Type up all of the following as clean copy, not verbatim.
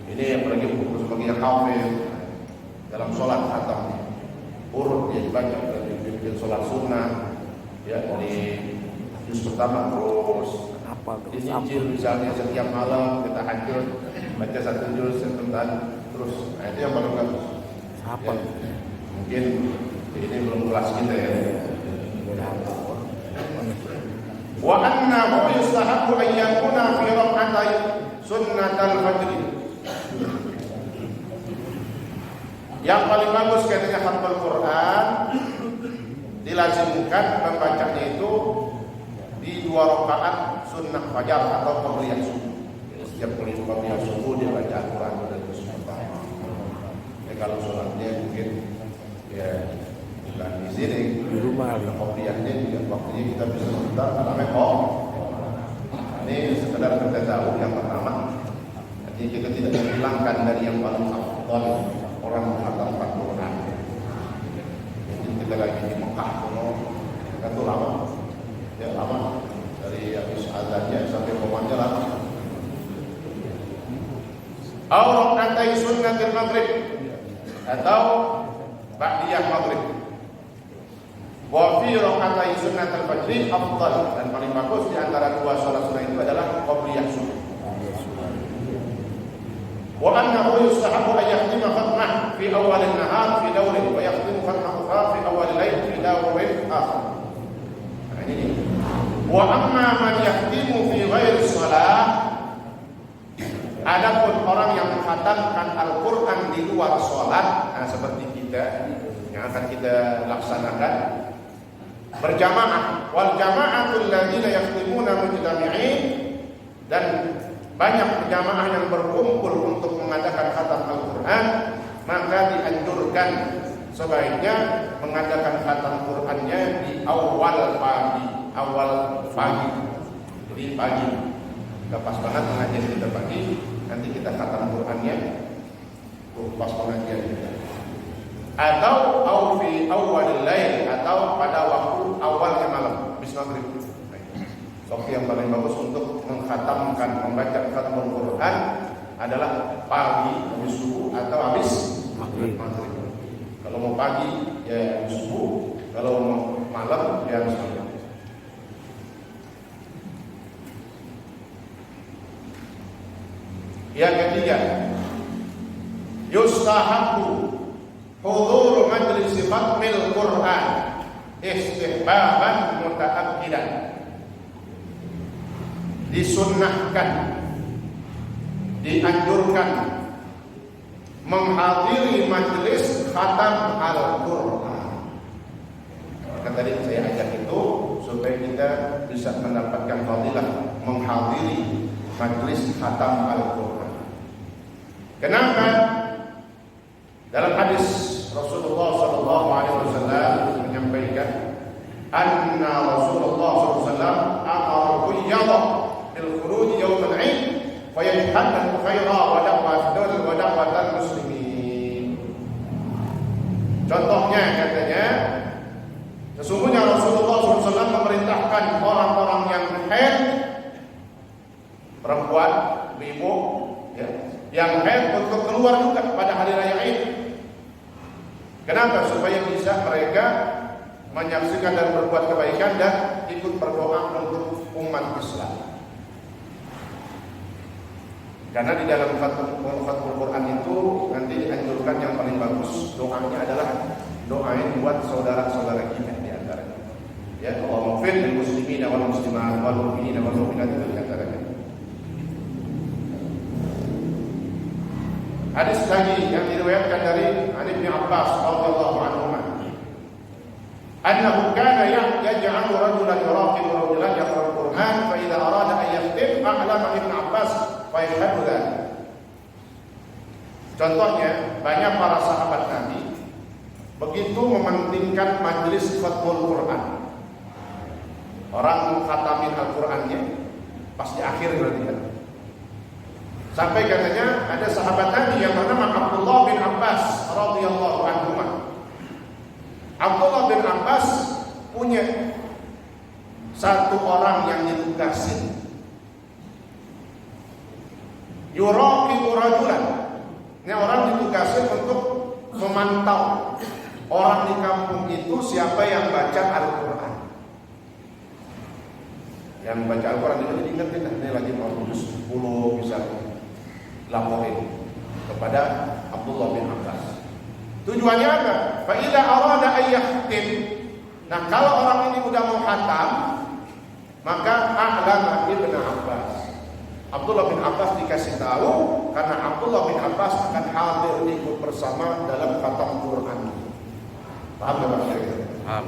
Ini apalagi khusus bagi yang hafid dalam sholat khatam urut dia dibaca dari sholat sunnah ya, dari juz pertama terus dicicil misalnya setiap malam kita hajud baca satu juz sebentar terus. Nah, itu yang paling bagus. Ya, mungkin ini belum kelas kita ya. Wa annahu yustahabbu an yakuna fi rak'atay sunnatal fajr. Yang paling bagus katanya khatamul Quran dilazimkan membacanya itu di 2 rakaat sunnah fajar atau qabliyah subuh. Setiap kali qabliyah subuh dia baca Al-Quran pada juz pertama. Kalau sholatnya mungkin ya bukan di sini di rumah, qabliyahnya juga waktunya kita bisa sebentar namanya ini sekedar kita tahu yang pertama. Jadi kita tidak menghilangkan dari yang paling afdal orang menghatamkan Quran. Jadi kita lagi di Mekah kan itu lama. Ya lama dari habis azannya sampai komanya lama. Au rak'atai sunnatil maghrib atau ba'diyah maghrib. Wa fi rak'atai sunnatil fajr afdal, dan paling bagus di antara 2 salat sunnah itu adalah qabliyah subuh. Wa annahu yustahabbu an yakhtima khatmah fi awal an-nahar fi dawrin wa yakhtimu khatmah ukhra fi awal al-lail fi dawrin akhar. Nah ini. Wa amma man yakhtimu fi ghairi shalah, adapun orang yang mengkhatamkan Al-Qur'an di luar salat, nah seperti kita yang akan kita laksanakan berjamaah, wal jama'atul ladzina yakhtimuna mujtami'in, dan banyak jamaah yang berkumpul untuk mengadakan khatam Al-Quran, maka dianjurkan sebaiknya mengadakan khatam Qurannya di awal pagi. Jadi pagi, kita pas banget mengajar kita pagi, nanti kita khatam Qurannya pas pengajian kita. Atau fi awalil lail, atau pada waktu awalnya malam, habis maghrib. Waktu yang paling bagus untuk mengkhatamkan, membaca khatamul Quran adalah pagi habis subuh atau habis maghrib. Kalau mau pagi ya habis subuh, kalau mau malam ya habis maghrib. Yang ketiga, yustahabbu hudhur majlis khatmil Quran istihbaban mutaakkidan. Disunnahkan, dianjurkan menghadiri majelis khatam Al-Quran. Maka tadi saya ajak itu supaya kita bisa mendapatkan fadilah menghadiri majelis khatam Al-Quran. Kenapa? Dalam hadis Rasulullah SAW menyampaikan, anna Rasulullah SAW amara kuyyadha الخروج يوم العيد فيتحدث خيرا ودعوة المسلمين. Contohnya katanya, sesungguhnya Rasulullah SAW memerintahkan orang-orang yang haid, perempuan, ibu, ya, yang haid untuk keluar juga pada hari raya Id. Kenapa? Supaya bisa mereka menyaksikan dan berbuat kebaikan dan ikut berdoa untuk umat Islam. Karena di dalam khatamul Quran itu nanti dianjurkan yang paling bagus doanya adalah doain buat saudara-saudara kita di antaranya. Ya, Allahumma ighfir lil muslimina wal muslimat wal mu'minina wal mu'minat di antaranya. Hadis lagi yang diriwayatkan dari Ibnu Abbas radhiyallahu anhu, annahu kana yaj'alu rajulan yuraqibu rajulan yaqra'u al-Qur'an fa idza arada an yakhtim a'lama Ibnu Abbas fa yashhadu dzalik. Contohnya, banyak para sahabat Nabi begitu mementingkan majelis khatmul Quran. Orang khatamin Al-Qur'annya pas di akhir berarti kan. Sampai katanya ada sahabat Nabi yang bernama Abdullah bin Abbas radhiyallahu anhu. Abdullah bin Abbas punya satu orang yang ditugasin yuraqibu rajulan, Ini orang ditugaskan untuk memantau orang di kampung itu siapa yang baca Al-Quran. Yang baca Al-Quran itu diingetin, ini lagi mau juz 10 misalnya, laporin kepada Abdullah bin Abbas. Tujuannya apa? Fa idza arada ay yahtim. Nah, kalau orang ini udah mau khatam, maka a'lama Ibn Abbas. Abdullah bin Abbas dikasih tahu karena Abdullah bin Abbas akan hadir ikut bersama dalam khatam Quran. Paham enggak maksudnya? Paham.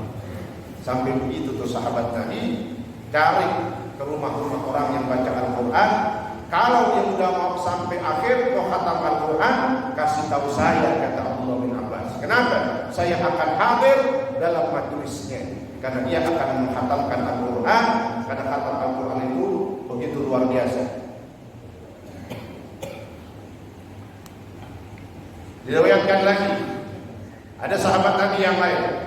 Sampai begitu tuh sahabat Nabi cari ke rumah-rumah orang yang baca Al-Quran. Kalau dia udah mau sampai akhir mau khatam Al-Quran, kasih tahu saya, kata Abdullah bin Abbas. Kenapa? Saya akan hadir dalam majelisnya, karena dia akan menghatamkan Al-Quran. Karena khatam Al-Quran itu begitu luar biasa. Diriwayatkan lagi, ada sahabat Nabi yang lain.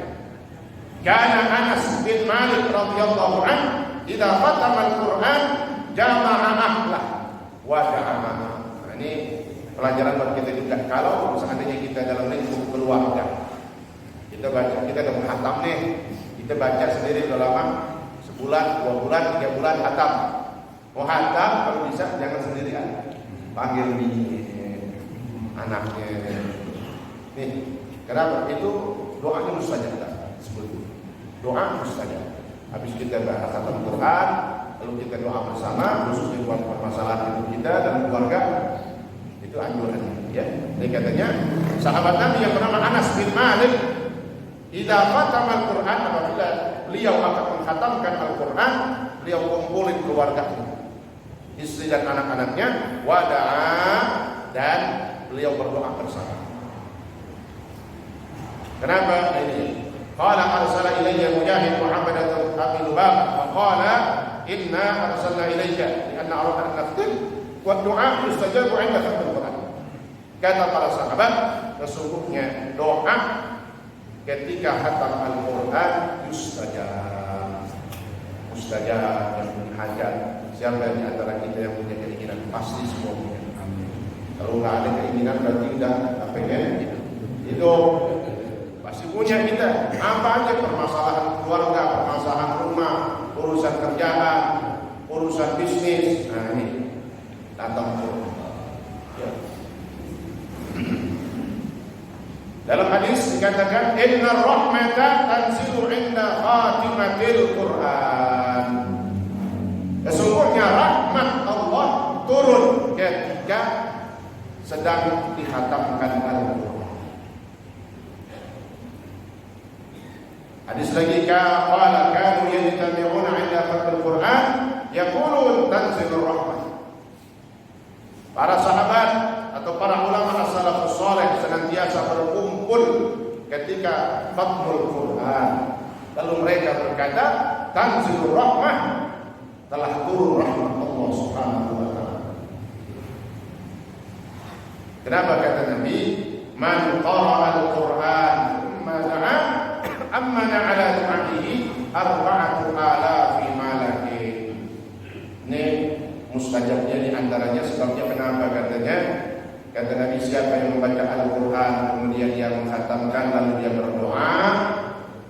Kana Anas bin Malik radhiyallahu anhu idza khatama Al-Quran jama'a ahlah wa da'ama. Nah, ini pelajaran buat kita juga. Kalau seandainya kita dalam lingkup keluarga, kita baca, kita udah menghatam nih, kita baca sendiri udah lama, sebulan, 2 bulan, 3 bulan hatam. Mau hatam kalau bisa jangan sendirian, panggil bini, anaknya. Nih, kenapa? Itu doanya mustajab. Doa mustajab. Habis kita bahas khatam Quran, lalu kita doa bersama, khususnya buat permasalahan hidup kita dan keluarga. Itu anjuran, ya. Jadi katanya sahabat Nabi yang bernama Anas bin Malik, idza khatama Al-Quran, apabila beliau akan mengkhatamkan Al-Quran, beliau kumpulin keluarganya, istri dan anak-anaknya, wada'a, dan beliau berdoa bersama. Kenapa? Ini qala arsala ilayya Mujahid Muhammad bin Lubab wa qala inna arsalna ilayka lianna aradna an nakhtim wa du'a yustajabu 'inda khatmil Quran. Kata para sahabat, sesungguhnya doa ketika khatam Al-Quran mustajab dan hajat. Siapa di antara kita yang punya keinginan? Pasti semua punya. Kalau nggak ada keinginan berarti udah apa ya? Itu pasti punya kita. Apa aja permasalahan keluarga, permasalahan rumah, urusan kerjaan, urusan bisnis. Nah ini datang ya. Dalam hadis dikatakan inna rahmata tanzilu inda khatimatil Quran. Sesungguhnya rahmat Allah turun ketika sedang dikhatamkan Al-Quran. Hadis lagi qala kanu yajtami'una 'inda khatmil Quran yaqulun tanzilur rahmah. Para sahabat atau para ulama as-salafus saleh senantiasa berkumpul ketika khatmul Quran. Lalu mereka berkata, tanzilur rahmah, telah turun rahmat Allah Subhanahu wa taala. Kenapa kata Nabi, man qara'a al-Quran amana ala du'aihi 4,000 malakin. Ini mustajabnya di antaranya sebabnya kenapa katanya? Kata Nabi, siapa yang membaca Al-Quran kemudian dia menghatamkan lalu dia berdoa,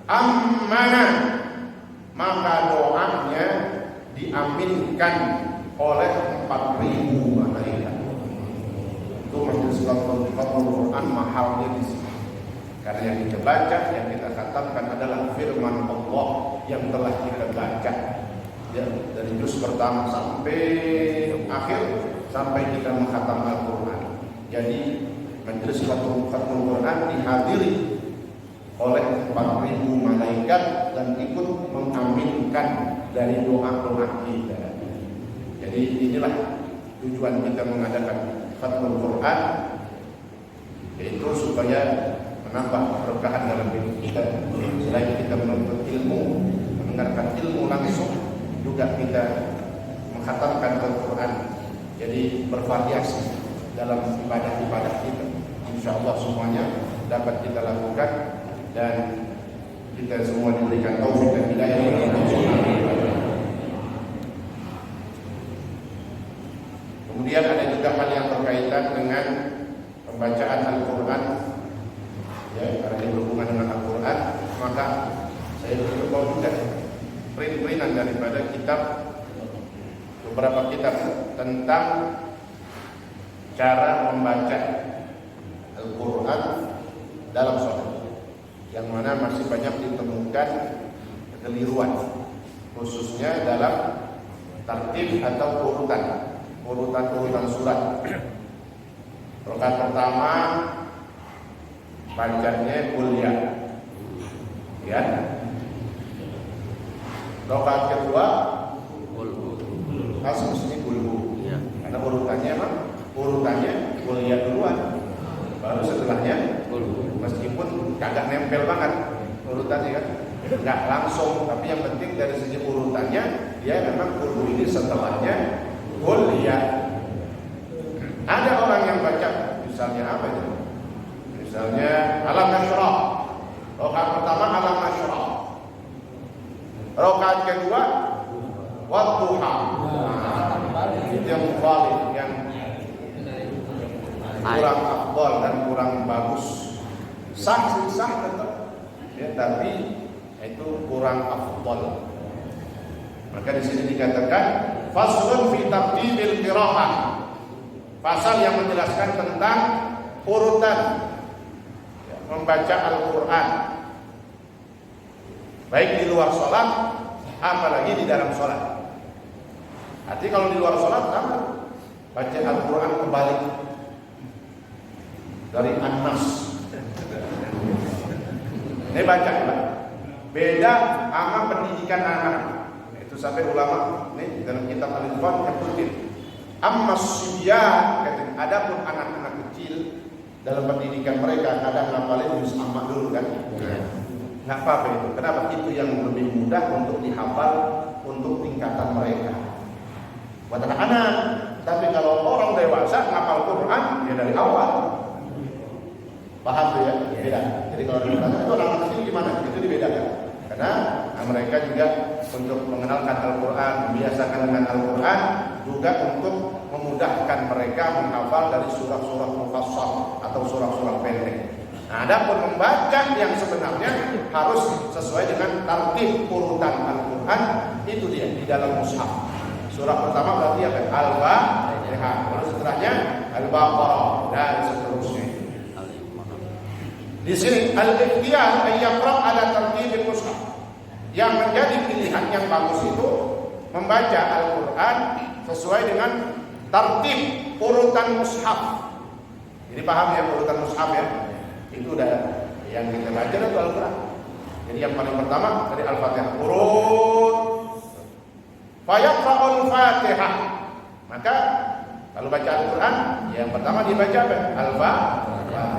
amana, maka doanya diaminkan oleh 4.000 malaikat. Itu majelis khatmul Quran mahalnya di sini. Karena yang kita baca, yang kita khatamkan adalah firman Allah yang telah kita baca, ya, dari juz pertama sampai akhir, sampai kita menghatam Al-Quran. Jadi majelis khatmul Quran dihadiri oleh 4.000 malaikat dan ikut mengaminkan dari doa-doa kita. Jadi inilah tujuan kita mengadakan khatmul Quran, yaitu supaya menambah keberkahan dalam hidup kita. Selain kita menuntut ilmu, mendengarkan ilmu langsung, juga kita menghatamkan Al-Quran. Jadi bervariasi dalam ibadah-ibadah kita. InsyaAllah semuanya dapat kita lakukan dan kita semua diberikan taufik dan hidayah oleh Allah Subhanahu wa taala. Kemudian ada juga hal yang berkaitan dengan pembacaan Al-Quran, ya, karena ini berhubungan dengan Al-Quran, maka saya beritahu juga print-printan daripada beberapa kitab tentang cara membaca Al-Quran dalam sholat, yang mana masih banyak ditemukan kekeliruan, khususnya dalam tartib atau urutan surat. Rakaat pertama bacanya kuliah, ya. Rakaat kedua asmuni kulhu, ya. Karena urutannya kuliah duluan, baru setelahnya kulhu. Meskipun kagak nempel banget urutannya kan, nggak langsung, tapi yang penting dari segi urutannya dia memang kulhu ini setelahnya kuliah. Ada orang yang baca misalnya apa itu? Misalnya alam nasyrah. Rakaat pertama alam nasyrah. Rakaat kedua wadduha. Itu yang mukhalif, yang kurang afdal dan kurang bagus. Sah tetap, ya, tapi itu kurang afdal. Maka di sini dikatakan faslun fi tartibil qiraah. Pasal yang menjelaskan tentang urutan membaca Al-Quran, baik di luar sholat, apalagi di dalam sholat. Artinya kalau di luar sholat sama, baca Al-Quran kembali dari An-Nas. Ini baca, beda sama pendidikan anak. Itu sampai ulama ini dalam kitab Al-Ifan ketutin. Amma sibyan, adapun anak-anak kecil dalam pendidikan mereka kadang ngapalin juz amma dulu kan. Nggak apa-apa itu. Kenapa? Itu yang lebih mudah untuk dihafal untuk tingkatan mereka. Buat anak-anak. Tapi kalau orang dewasa ngapal Quran ya dari awal. Paham tuh ya? Beda. Jadi kalau dewasa itu anak kecil gimana? Itu dibedakan. Karena mereka juga untuk mengenalkan Al-Quran, membiasakan dengan Al-Quran, juga untuk memudahkan mereka menghafal dari surah-surah mufassal atau surah-surah pendek. Nah, adapun membaca yang sebenarnya harus sesuai dengan tartib urutan Al-Quran, itu dia di dalam mushaf. Surah pertama berarti apa? Al-Fatihah. Lalu setelahnya Al-Baqarah dan seterusnya. Di sini al-ikhtiyar ayyaqra ala tartibil mushaf. Yang menjadi pilihan yang bagus itu membaca Al-Quran sesuai dengan tartib urutan mushaf. Jadi paham ya urutan mushaf ya? Itu udah yang kita baca itu Al-Quran. Jadi yang paling pertama dari Al-Fatihah, urut fayaqra'ul Fatihah. Maka kalau baca Al-Quran, yang pertama dibaca Al-Fatihah,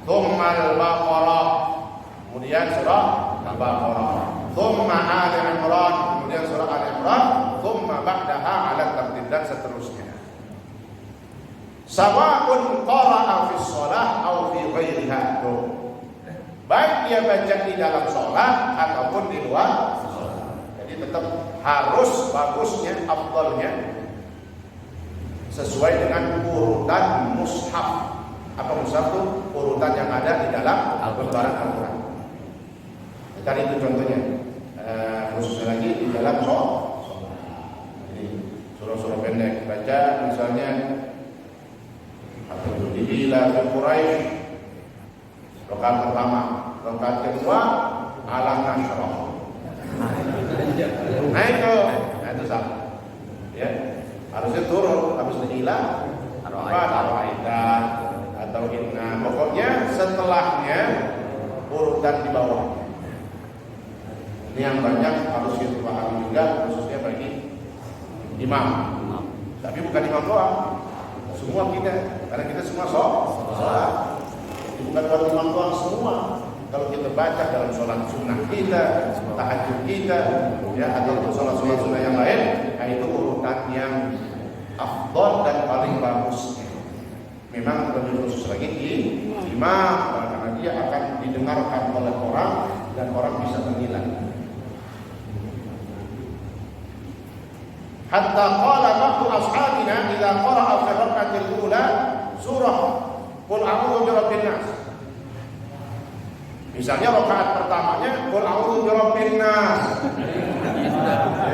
thumma Al-Baqarah, kemudian surah Al-Baqarah, thumma Ali Imran, kemudian surah Ali Imran, thumma ba'daha ala tartib dan seterusnya. Sawa'un qara'a fi shalah aw fi ghairiha. Baik dia baca di dalam sholat ataupun di luar sholat. Jadi tetap harus bagusnya, afdalnya sesuai dengan urutan mushaf. Apa mushaf itu? Urutan yang ada di dalam lembaran Al-Quran. Tadi itu contohnya. Khususnya lagi di dalam sholat. Jadi surah-surah pendek baca misalnya Al-Ila fi Quraisy, rakaat pertama, rakaat kedua Alam Nashrah. Nah itu sama. Ya, harusnya turun habis Al-Ila, Ar-Ra'aita atau Inna. Pokoknya setelahnya urutan di bawah. Ini yang banyak harus kita pahami juga, khususnya bagi imam. Tapi bukan imam doang, semua kita, karena kita semua sholat. Bukan buat imam doang, semua. Kalau kita baca dalam sholat sunnah kita, tahajud kita, ya, atau sholat sunnah yang lain, nah itu urutan yang afdal dan paling bagus. Memang lebih khusus lagi di imam, karena dia akan didengarkan oleh orang dan orang bisa menilai. Hatta qala ba'du ashabina idza qara'a fi rak'atil ula surah qul a'udzu birabbin nas. Misalnya rakaat pertamanya qul a'udzu birabbin nas.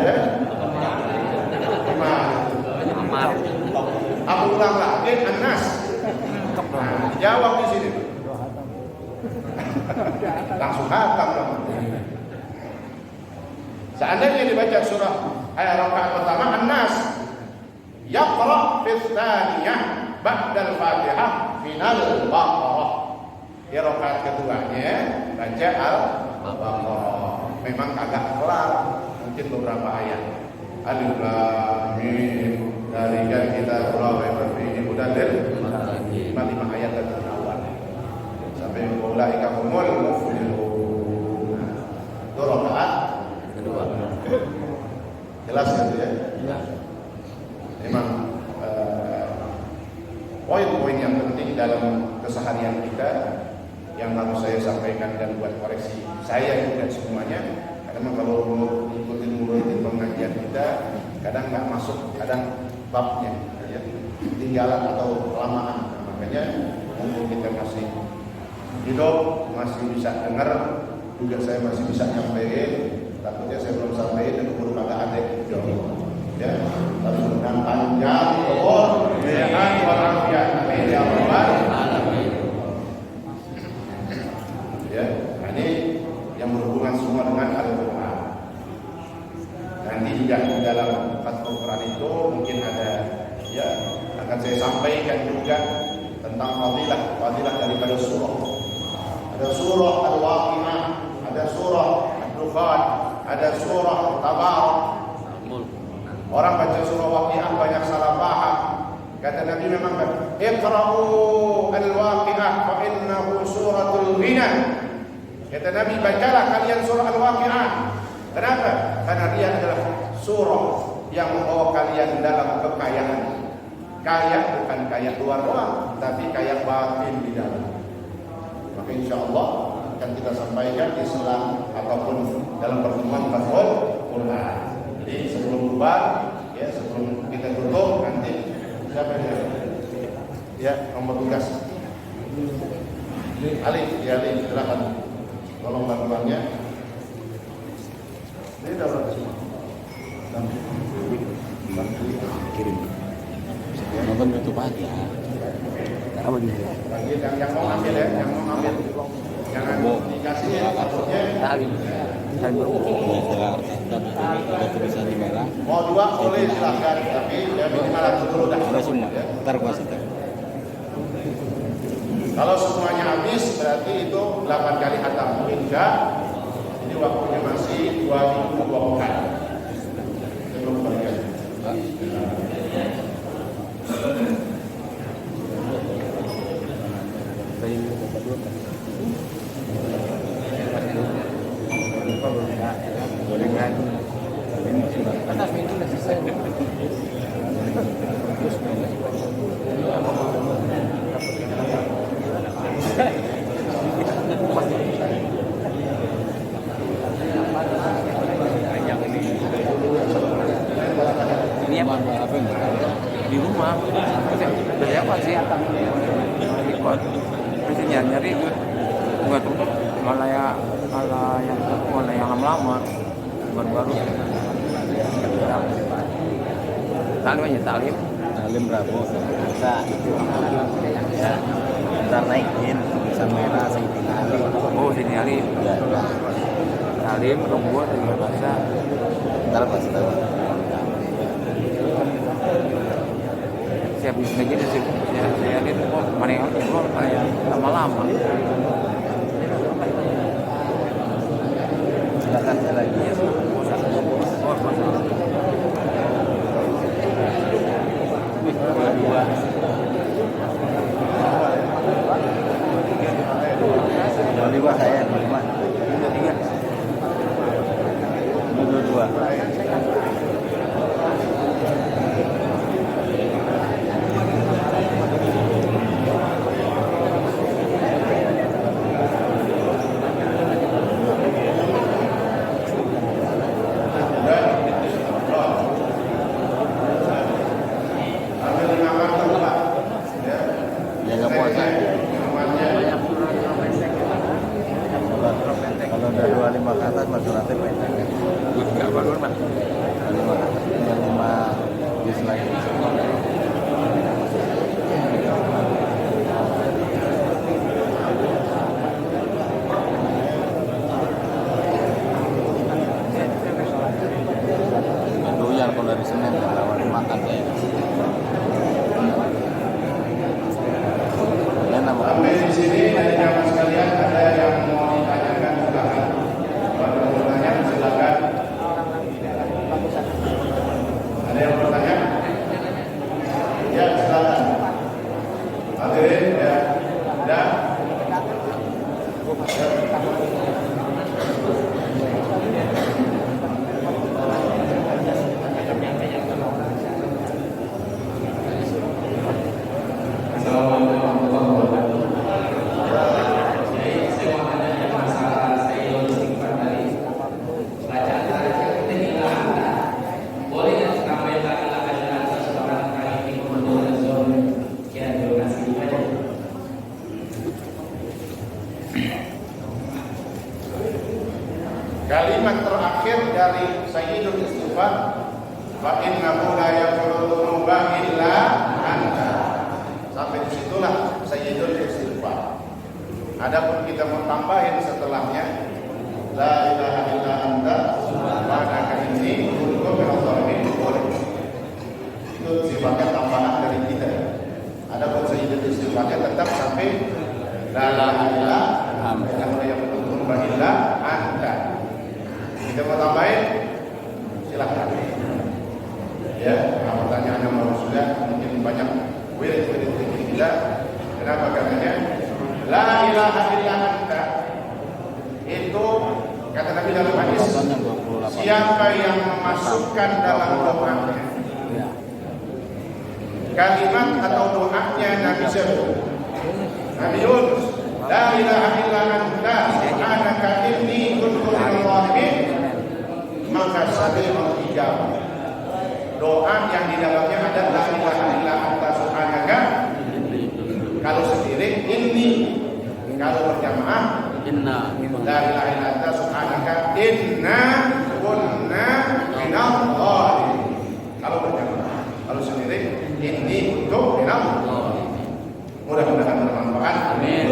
Ya. Gimana? Aku ulang lagi an-nas. Nah, jawab di sini. Langsung hatam. Seandainya dibaca surah ayat rakaat pertama an-nas, yaqra fi tsaniyah ba'da al-Fatihah minal Baqarah. Di rakaat keduanya baca al-Baqarah. Memang agak kelar, mungkin beberapa ayat. Alif lam mim dzalika kitabul la raiba fihi hudan lil muttaqin. 5 ayat dari awal sampai ulaika humul muflihun. Itu rakaat kedua. Jelas gitu ya? Jelas. Memang poin-poin yang penting dalam keseharian kita yang harus saya sampaikan dan buat koreksi saya juga semuanya. Karena kalau ikutin pengajian kita kadang nggak masuk, kadang babnya ya, ketinggalan atau kelamaan. Nah, makanya mumpung kita masih hidup, masih bisa dengar, juga saya masih bisa nyampein. Takutnya saya belum sampaikan dan keburu kagak ada ya. Tapi dengan panjang umur, sehat walafiat. Amin ya rabbal alamin. Ya, ini yang berhubungan semua dengan Al-Quran. Nanti juga di dalam Fathul Quran itu mungkin ada ya akan saya sampaikan juga tentang fadilah daripada surah. Ada surah Al-Waqi'ah, ada surah Ad-Dukhan, ada surah Tabarak. Orang baca surah Waqi'ah banyak salah paham. Kata Nabi memang kan, "Iqra'u al-Waqi'ah fa innahu suratul ghina." Kata Nabi, bacalah kalian surah Al-Waqi'ah. Kenapa? Karena dia adalah surah yang membawa kalian dalam kekayaan. Kaya bukan kaya luar doang, tapi kaya batin di dalam. Maka insya Allah akan kita sampaikan di selang ataupun dalam pertemuan Fathul Quran. Jadi sebelum bubar, ya sebelum kita tutup nanti siapa yang ya nomor tugas Ali, ya Ali, silakan. Tolong bantuannya. Ini udah berapa semua? Kirim. Nonton YouTube aja. Apa juga? Lagi yang mau ambil ya, yang mau ambil. Jangan dikasih ya. Talim. Ada tulisan di merah. Mau 2 boleh silahkan, tapi ya minimal dulu dah. Sudah semua. Ntar gua setel. Kalau semuanya habis berarti itu 8 kali khatam. Enggak. Ini waktunya masih 2 minggu 2 pekan. Belum berikan. Boleh kan? Ini sudah atas itu sudah selesai. Ini apa? Di rumah. Dari apa sih? Ikut. Terus nyari buat malah yang lama-lama, baru-baru. Talim aja talim. Talim berapa? Bisa. Ya. Ntar naikin sama merah sini Ali. Oh sini Ali. Ya. Talim membuat dengan bahasa. Ntar pas tahu. Siap bisa gini sih. Ya saya lihat mana yang lama-lama. Silakan saya lagi ya. Dua saya, dua. Tiga. Dua. Kalau udah 25 ke atas mas suratnya pendek. Enggak bagus mas. 5 bis lagi. Doyan kalau dari Senin lawan makan saya. Sampai di sini dari jamaah sekalian ada yang mau ditanyakan silakan. Kalau mau bertanya silakan. Ada yang bertanya? Ya silakan. Hadirin ya. Dah. Kalimat terakhir dari Sayyidul Istighfar, fa innahu la yaghfiru dzunuba illa anta. Sampai disitulah Sayyidul Istighfar. Adapun kita mau tambahin setelahnya, la ilaha illa anta subhanaka inni kuntu minadh dhalimin. Itu sifatnya tambahan dari kita. Adapun Sayyidul Istighfarnya tetap sampai la ilaha illa anta illa anta. Kita mau tambahin, silahkan. Ya, kalau pertanyaannya mau sudah mungkin banyak wirid-wirid kita. Kenapa? Katanya la ilaha illa anta. Itu kata Nabi dalam hadis, siapa yang memasukkan dalam doanya kalimat atau doanya Nabi sebut, Nabi Yunus, la ilaha illa anta subhanaka inni kuntu minadh dhalimin, maka sabiqul ijabah. Doa yang di dalamnya ada la ilaha illa anta subhanaka, kalau sendiri ini, kalau berjamaah inna la ilaha illa anta subhanaka inna kunna minadh dhalimin. Kalau berjamaah, kalau sendiri ini untuk minadh dhalimin. Mudah-mudahan bermanfaat. Amin.